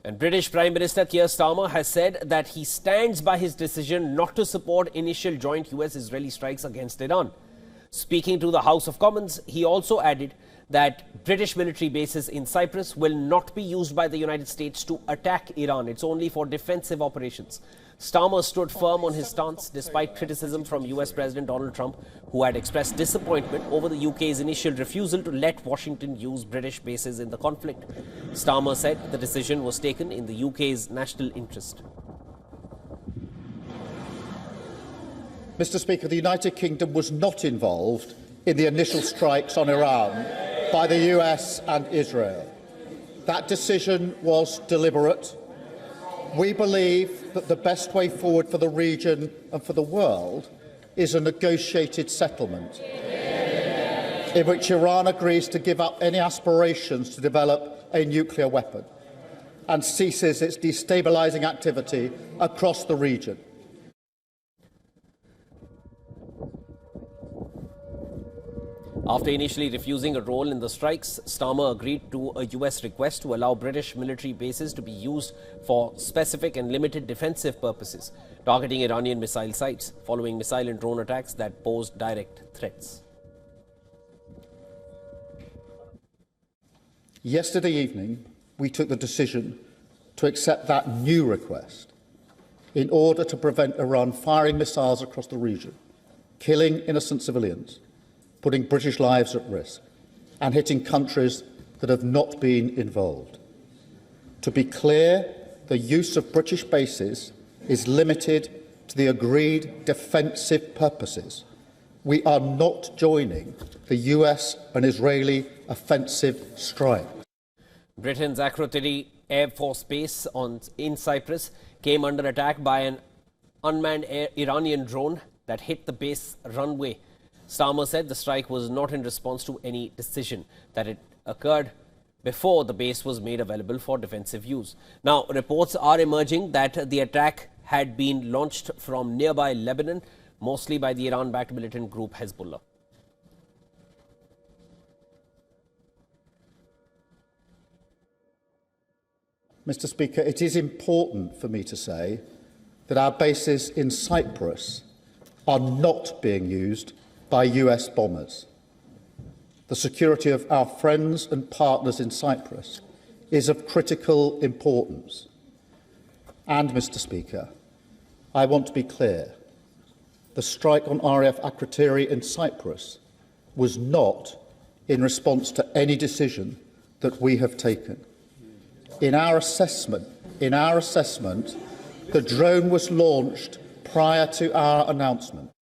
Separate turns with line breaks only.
And British Prime Minister Keir Starmer has said that he stands by his decision not to support initial joint US-Israeli strikes against Iran. Speaking to the House of Commons, he also added that British military bases in Cyprus will not be used by the United States to attack Iran. It's only for defensive operations. Starmer stood firm on his stance despite criticism from US President Donald Trump, who had expressed disappointment over the UK's initial refusal to let Washington use British bases in the conflict. Starmer said the decision was taken in the UK's national interest.
Mr. Speaker, the United Kingdom was not involved in the initial strikes on Iran by the US and Israel. That decision was deliberate. We believe that the best way forward for the region and for the world is a negotiated settlement in which Iran agrees to give up any aspirations to develop a nuclear weapon and ceases its destabilising activity across the region.
After initially refusing a role in the strikes, Starmer agreed to a US request to allow British military bases to be used for specific and limited defensive purposes, targeting Iranian missile sites following missile and drone attacks that posed direct threats.
Yesterday evening, we took the decision to accept that new request in order to prevent Iran firing missiles across the region, killing innocent civilians, putting British lives at risk, and hitting countries that have not been involved. To be clear, the use of British bases is limited to the agreed defensive purposes. We are not joining the US and Israeli offensive strike.
Britain's Akrotiri Air Force Base in Cyprus came under attack by an unmanned Iranian drone that hit the base runway. Starmer said the strike was not in response to any decision, that it occurred before the base was made available for defensive use. Now, reports are emerging that the attack had been launched from nearby Lebanon, mostly by the Iran-backed militant group Hezbollah.
Mr. Speaker, it is important for me to say that our bases in Cyprus are not being used by US bombers. The security of our friends and partners in Cyprus is of critical importance. And, Mr. Speaker, I want to be clear. The strike on RAF Akrotiri in Cyprus was not in response to any decision that we have taken. In our assessment, the drone was launched prior to our announcement.